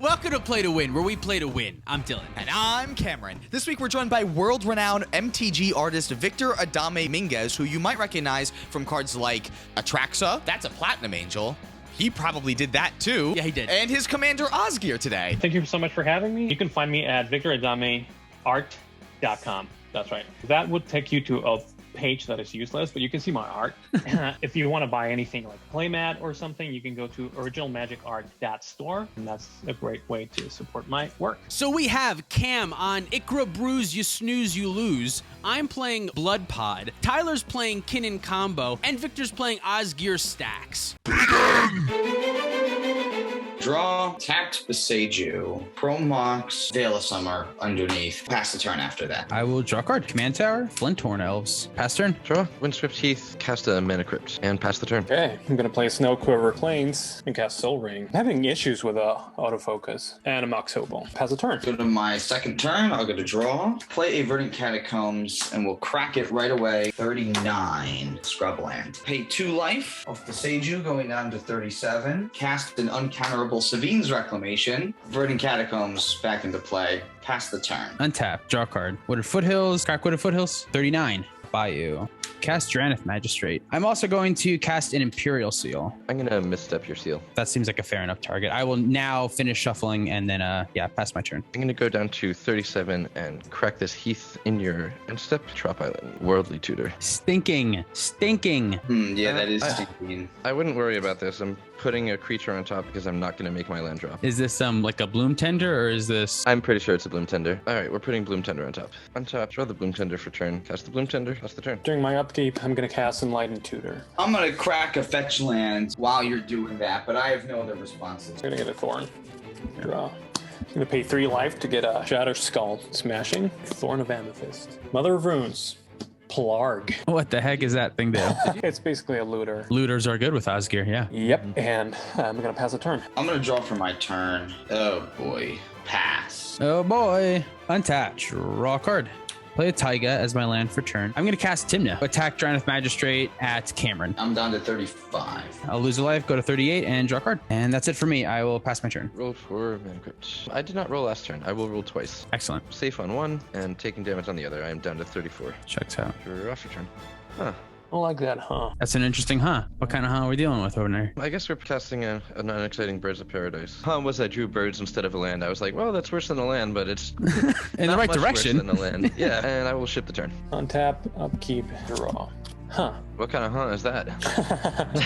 Welcome to Play to Win, where we play to win. I'm Dylan. And I'm Cameron. This week we're joined by world-renowned MTG artist Victor ADAME Minguez, who you might recognize from cards like Atraxa. That's a Platinum Angel. He probably did that too. Yeah, he did. And his commander OSGIR today. Thank you so much for having me. You can find me at victoradameart.com. That's right. That would take you to a page that is useless, but you can see my art. If you want to buy anything like playmat or something, you can go to originalmagicart.store, and that's a great way to support my work. So we have Cam on IKRA BRUSE, you snooze, you lose. I'm playing Blood Pod. Tyler's playing KINNAN combo, and Victor's playing OSGIR stacks. Draw, tapped Besage You, Promox, Veil of Summer underneath. Pass the turn after that. I will draw a card. Command Tower, Flinthorn Elves. Pass turn. Draw, Windswept Heath, cast a Mana Crypt, and pass the turn. Okay, I'm going to play Snow Quiver Plains and cast Soul Ring. I'm having issues with autofocus and a Mox Hobo. Pass the turn. Go to my second turn. I'll go to draw. Play a Verdant Catacombs, and we'll crack it right away. 39 Scrubland. Pay 2 life off Besage You, going down to 37. Cast an uncounterable Savine's Reclamation. Verdant Catacombs back into play. Pass the turn. Untap. Draw a card. Wooded Foothills. Crack Wooded Foothills. 39. Bayou. Cast Drannith Magistrate. I'm also going to cast an Imperial Seal. I'm going to misstep your seal. That seems like a fair enough target. I will now finish shuffling and then, pass my turn. I'm going to go down to 37 and crack this Heath in your end step. Trop Island. Worldly Tutor. Stinking. Yeah, that is stinking. I wouldn't worry about this. I'm putting a creature on top because I'm not going to make my land drop. Is this like a Bloom Tender or is this? I'm pretty sure it's a Bloom Tender. All right, we're putting Bloom Tender on top. On top, draw the Bloom Tender for turn. Cast the Bloom Tender. Pass the turn. During my upkeep, I'm going to cast Enlightened Tutor. I'm going to crack a fetch land while you're doing that, but I have no other responses. I'm going to get a Thorn. Draw. I'm going to pay 3 life to get a Shadow Skull. Smashing. Thorn of Amethyst. Mother of Runes. Plarg. What the heck is that thing do? It's basically a looter. Looters are good with OSGIR, yeah. Yep, and I'm going to pass a turn. I'm going to draw for my turn. Oh boy. Pass. Oh boy. Untap. Draw a card. Play a Taiga as my land for turn. I'm going to cast TYMNA. Attack Drannith Magistrate at Cameron. I'm down to 35. I'll lose a life, go to 38, and draw a card. And that's it for me. I will pass my turn. Roll for Mana Crypt. I did not roll last turn. I will roll twice. Excellent. Safe on one and taking damage on the other. I am down to 34. Checks out. You're off your turn. Huh. I like that, huh? That's an interesting What kind of are we dealing with over there? I guess we're casting an unexciting Birds of Paradise. Was I drew birds instead of a land? I was like, well, that's worse than a land, but it's in the right direction. Worse than a land. Yeah, and I will ship the turn. Untap, upkeep, draw. Huh. What kind of is that?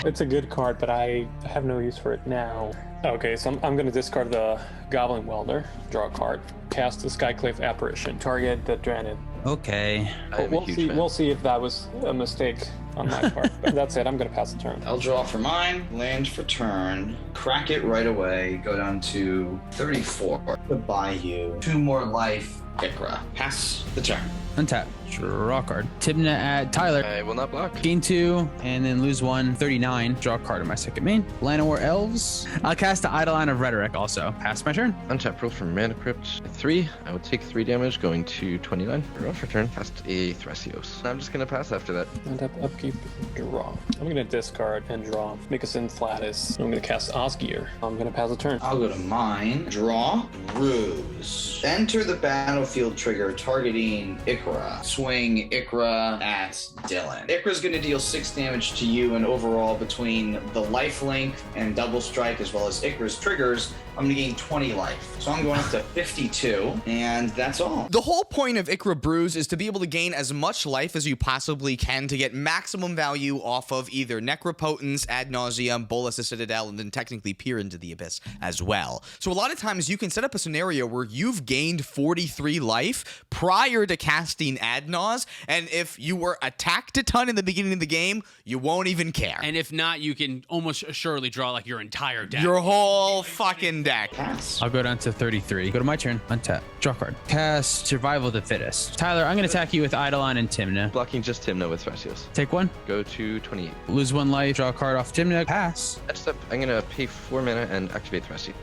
It's a good card, but I have no use for it now. Okay, so I'm going to discard the Goblin Welder, draw a card, cast the Skyclave Apparition, target the Drannith. Okay. We'll see if that was a mistake on my part. But that's it. I'm going to pass the turn. I'll draw for mine, land for turn, crack it right away, go down to 34. The Bayou. 2 more life. IKRA. Pass the turn. Untap. Draw a card. TYMNA at Tyler. I will not block. Gain 2, and then lose 1. 39. Draw a card in my second main. Llanowar Elves. I'll cast the Eidolon of Rhetoric also. Pass my turn. Untap, roll for Mana Crypt. 3. I will take 3 damage, going to 29. Roll for turn. Cast a Thrasios. I'm just going to pass after that. Untap, upkeep, draw. I'm going to discard and draw. Make a Synflatus. I'm going to cast OSGIR. I'm going to pass the turn. I'll go to mine. Draw. Bruise. Enter the battlefield trigger targeting IKRA. Swing IKRA at Dylan. IKRA's going to deal 6 damage to you, and overall between the lifelink and double strike as well as IKRA's triggers, I'm going to gain 20 life. So I'm going up to 52, and that's all. The whole point of IKRA BRUSE is to be able to gain as much life as you possibly can to get maximum value off of either Necropotence, Ad Nauseam, Bolus of Citadel, and then technically Peer into the Abyss as well. So a lot of times you can set up a scenario where you've gained 43 life prior to casting Ad Naus, and if you were attacked a ton in the beginning of the game, you won't even care. And if not, you can almost surely draw like your entire deck. Your whole fucking deck. Pass. I'll go down to 33. Go to my turn. Untap. Draw card. Cast Survival of the Fittest. Tyler, I'm going to attack you with Eidolon and TYMNA. Blocking just TYMNA with Thrasios. Take 1. Go to 28. Lose 1 life. Draw a card off TYMNA. Pass. Next up, I'm going to pay 4 mana and activate Thrasios.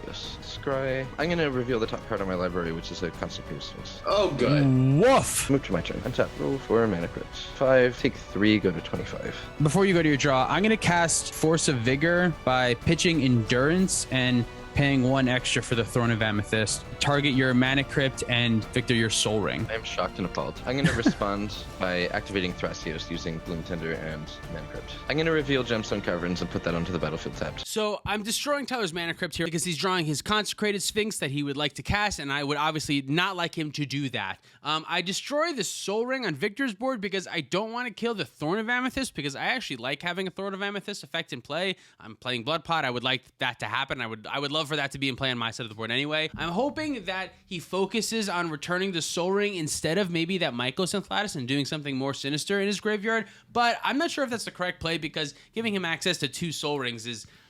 Scry. I'm going to reveal the top card of my library, which is a Constant Persistence. Oh, good. Woof. Move to my turn. Untap. Roll for Mana Crypt. 5. Take 3. Go to 25. Before you go to your draw, I'm going to cast Force of Vigor by pitching Endurance and paying 1 extra for the Thorn of Amethyst. Target your Mana Crypt and Victor your Soul Ring. I am shocked and appalled. I'm going to respond by activating Thrasios using Bloom Tender and Mana Crypt. I'm going to reveal Gemstone Caverns and put that onto the battlefield tapped. So I'm destroying Tyler's Mana Crypt here because he's drawing his Consecrated Sphinx that he would like to cast, and I would obviously not like him to do that. I destroy the Soul Ring on Victor's board because I don't want to kill the Thorn of Amethyst, because I actually like having a Thorn of Amethyst effect in play. I'm playing Blood Pot. I would like that to happen. I would love for that to be in play on my side of the board anyway. I'm hoping that he focuses on returning the Soul Ring instead of maybe that Mycosynth Lattice and doing something more sinister in his graveyard, but I'm not sure if that's the correct play because giving him access to 2 Soul Rings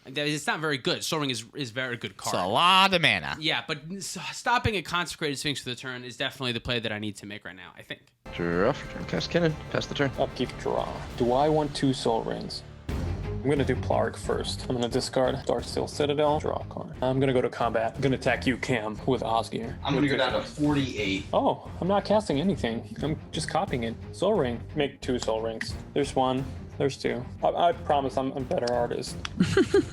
it's not very good. Soul Ring is a very good card. It's a lot of mana. Yeah, but stopping a Consecrated Sphinx for the turn is definitely the play that I need to make right now, I think. Draw for turn. Cast Kinnan. Pass the turn. Upkeep draw. Do I want 2 Soul Rings? I'm gonna do Plarg first. I'm gonna discard Darksteel Citadel, draw a card. I'm gonna go to combat. I'm gonna attack you, Cam, with OSGIR. I'm gonna go down to 48. Oh, I'm not casting anything. I'm just copying it. Soul Ring. Make 2 Soul Rings. There's 1. There's 2. I promise I'm a better artist.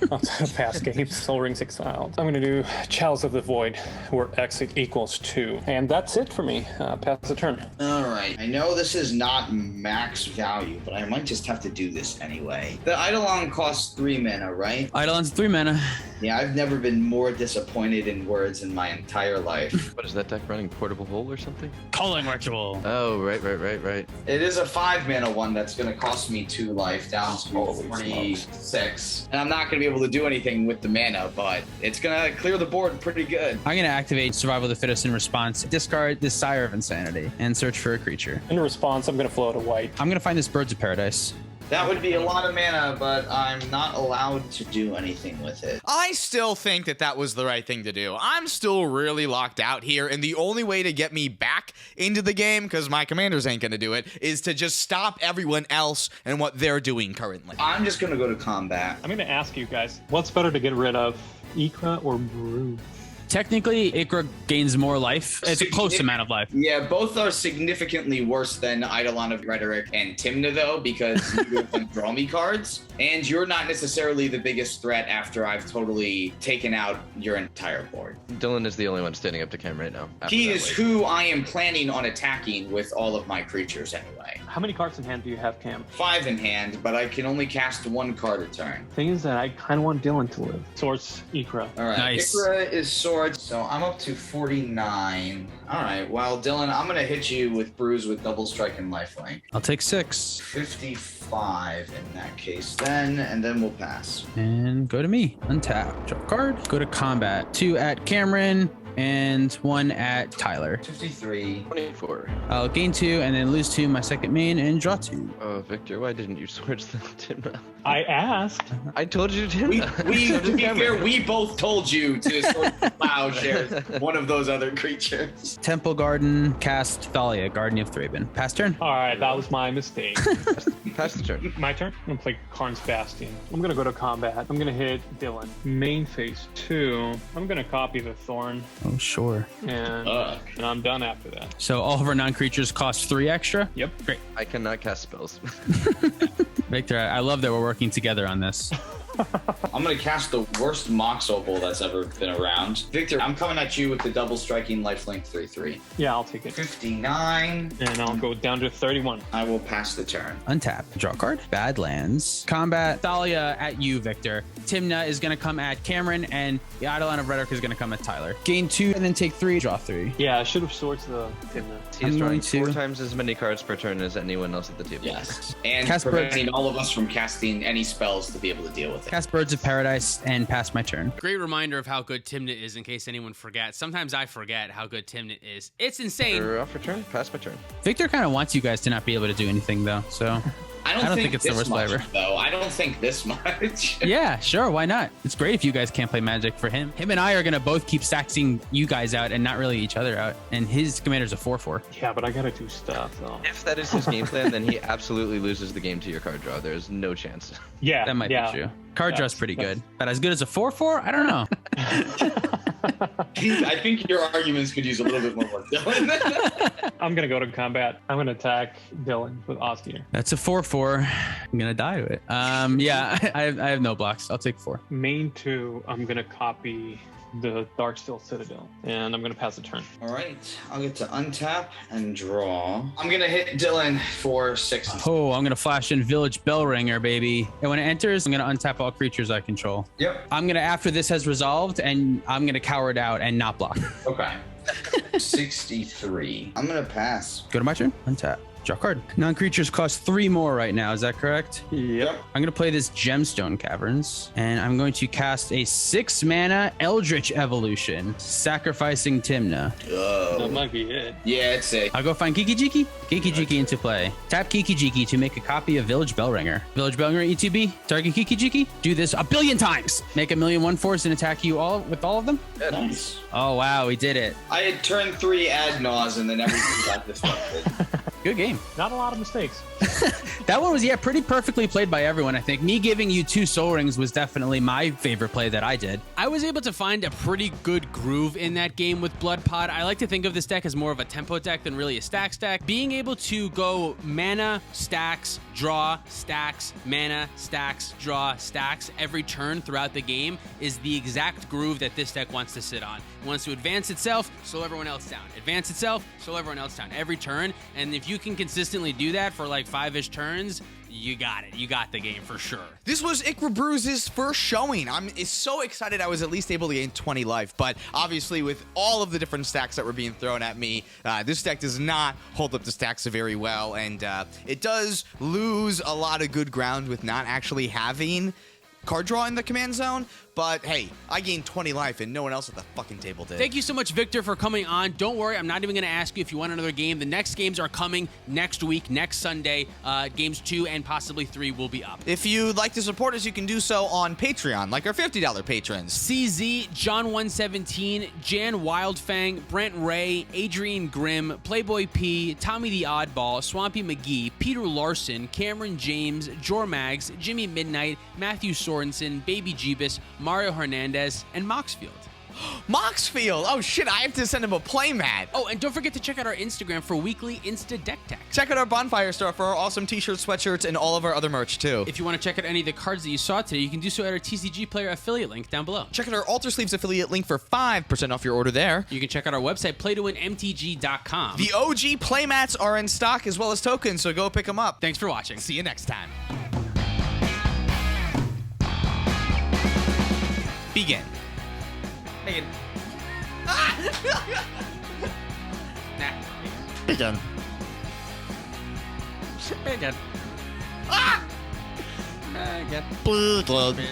Outside of past games, Soul Rings exiled. I'm gonna do Chalice of the Void, where X equals 2. And that's it for me. Pass the turn. All right. I know this is not max value, but I might just have to do this anyway. The Eidolon costs 3 mana, right? Eidolon's 3 mana. Yeah, I've never been more disappointed in words in my entire life. What is that deck running? Portable Hole or something? Calling Ritual. Oh, right. It is a 5 mana one that's going to cost me 2 life down to Holy 46. And I'm not going to be able to do anything with the mana, but it's going to clear the board pretty good. I'm going to activate Survival of the Fittest in response. Discard this Sire of Insanity and search for a creature. In response, I'm gonna float a white. I'm going to find this Birds of Paradise. That would be a lot of mana, but I'm not allowed to do anything with it. I still think that was the right thing to do. I'm still really locked out here, and the only way to get me back into the game, because my commanders ain't going to do it, is to just stop everyone else and what they're doing currently. I'm just going to go to combat. I'm gonna ask you guys, what's better to get rid of, IKRA or BRUSE? Technically, IKRA gains more life. It's a close amount of life. Yeah, both are significantly worse than Eidolon of Rhetoric and TYMNA, though, because you can draw me cards, and you're not necessarily the biggest threat after I've totally taken out your entire board. Dylan is the only one standing up to Cam right now. He is who I am planning on attacking with all of my creatures anyway. How many cards in hand do you have, Cam? 5 in hand, but I can only cast 1 card a turn. Thing is that I kind of want Dylan to live. Source, IKRA. All right, Nice. IKRA is swords, so I'm up to 49. All right, well, Dylan, I'm going to hit you with BRUSE with double strike and lifelink. I'll take 6. 55 in that case then, and then we'll pass. And go to me. Untap. Draw a card. Go to combat. 2 at Cameron and 1 at Tyler. 53. 24. I'll gain 2 and then lose 2 my second main and draw 2. Oh, Victor, why didn't you swords the TYMNA? I asked. I told you to. To be fair, we both told you to sort of plowshares one of those other creatures. Temple Garden. Cast Thalia, Guardian of Thraben. Pass turn. All right, that was my mistake. Pass the turn. My turn. I'm gonna play Karn's Bastion. I'm gonna go to combat. I'm gonna hit Dylan. Main phase 2. I'm gonna copy the Thorn, Oh, sure. and I'm done after that. So all of our non-creatures cost 3 extra. Yep. Great. I cannot cast spells. Victor, I love that we're working together on this. I'm going to cast the worst Mox Opal that's ever been around. Victor, I'm coming at you with the double striking lifelink 3/3. Yeah, I'll take it. 59. And I'll go down to 31. I will pass the turn. Untap. Draw a card. Badlands. Combat. Thalia at you, Victor. TYMNA is going to come at Cameron, and the Eidolon of Rhetoric is going to come at Tyler. Gain 2 and then take 3. Draw 3. Yeah, I should have swords the TYMNA. He's I'm drawing going 4 to- times as many cards per turn as anyone else at the table. Yes. And Cast preventing all of us from casting any spells to be able to deal with it. Cast Birds of Paradise and pass my turn. Great reminder of how good TYMNA is in case anyone forgets. Sometimes I forget how good TYMNA is. It's insane. You're off for turn. Pass my turn. Victor kind of wants you guys to not be able to do anything, though, so... I don't think it's the this worst much, flavor. though. I don't think this much. Yeah, sure, why not? It's great if you guys can't play Magic for him. Him and I are going to both keep saxing you guys out and not really each other out. And his commander's a 4/4. Yeah, but I gotta do stuff, though. If that is his game plan, then he absolutely loses the game to your card draw. There's no chance. Yeah, That might yeah. be true. Card draw's pretty good. But as good as a 4/4? I don't know. I think your arguments could use a little bit more work, Dylan. I'm gonna go to combat. I'm gonna attack Dylan with OSGIR. That's a 4/4. I'm gonna die to it. Yeah, I have no blocks. I'll take 4. Main 2, I'm gonna copy the Darksteel Citadel, and I'm gonna pass a turn. All right, I'll get to untap and draw. I'm gonna hit Dylan for 6. Oh, I'm gonna flash in Village Bellringer, baby. And when it enters, I'm gonna untap all creatures I control. Yep. I'm gonna, after this has resolved, and I'm gonna cower it out and not block. Okay. 63. I'm gonna pass. Go to my turn. Untap. Draw card. Non-creatures cost 3 more right now. Is that correct? Yep. I'm going to play this Gemstone Caverns, and I'm going to cast a 6-mana Eldritch Evolution, sacrificing TYMNA. That might be it. Yeah, it's a. I'll go find Kiki-Jiki. Kiki-Jiki into play. Tap Kiki-Jiki to make a copy of Village Bellringer. Village Bellringer ETB. Target Kiki-Jiki. Do this a billion times. Make 1,000,001 force and attack you all with all of them. Nice. Oh, wow. We did it. I had turned 3 ad naus and then everything got disrupted. Good game. Not a lot of mistakes. That one was, yeah, pretty perfectly played by everyone, I think. Me giving you 2 Soul Rings was definitely my favorite play that I did. I was able to find a pretty good groove in that game with Blood Pod. I like to think of this deck as more of a tempo deck than really a stacks deck. Being able to go mana, stacks, draw, stacks, mana, stacks, draw, stacks every turn throughout the game is the exact groove that this deck wants to sit on. It wants to advance itself, slow everyone else down. Advance itself, slow everyone else down every turn. And if you can consistently do that for like 5-ish turns, you got it. You got the game for sure. This was IKRA Bruise's first showing. I'm so excited I was at least able to gain 20 life, but obviously with all of the different stacks that were being thrown at me, this deck does not hold up the stacks very well, and it does lose a lot of good ground with not actually having card draw in the command zone. But hey, I gained 20 life and no one else at the fucking table did. Thank you so much, Victor, for coming on. Don't worry, I'm not even going to ask you if you want another game. The next games are coming next week, next Sunday. Games 2 and possibly 3 will be up. If you'd like to support us, you can do so on Patreon, like our $50 patrons. CZ, John117, Jan Wildfang, Brent Ray, Adrian Grimm, Playboy P, Tommy the Oddball, Swampy McGee, Peter Larson, Cameron James, Jormags, Jimmy Midnight, Matthew Sorensen, Baby Jeebus, Mario Hernandez, and Moxfield. Moxfield! Oh shit, I have to send him a playmat. Oh, and don't forget to check out our Instagram for weekly Insta Deck Tech. Check out our Bonfire store for our awesome t-shirts, sweatshirts, and all of our other merch too. If you want to check out any of the cards that you saw today, you can do so at our TCG Player affiliate link down below. Check out our Alter Sleeves affiliate link for 5% off your order there. You can check out our website, playtowinmtg.com. The OG playmats are in stock as well as tokens, so go pick them up. Thanks for watching. See you next time. Begin. Begin. Nah. Begin. Begin. Begin.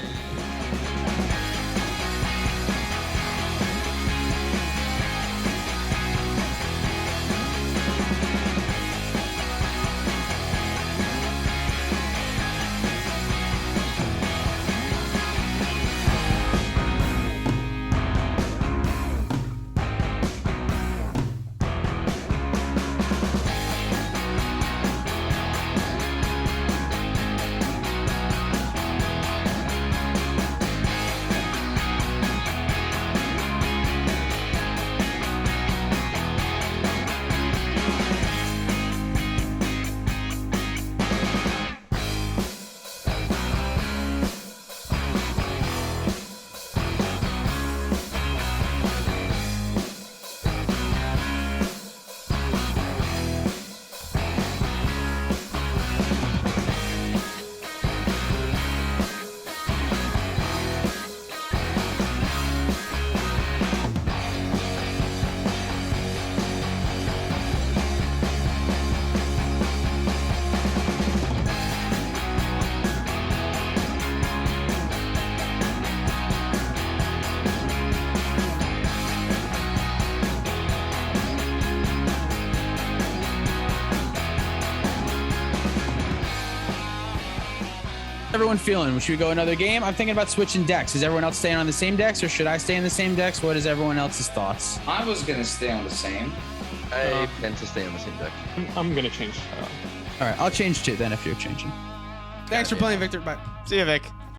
Everyone feeling? Should we go another game? I'm thinking about switching decks. Is everyone else staying on the same decks, or should I stay in the same decks? What is everyone else's thoughts? I was gonna stay on the same. I tend to stay on the same deck. I'm gonna change. All right, I'll change too then if you're changing. Thanks for playing, Victor. Bye. See you, Vic.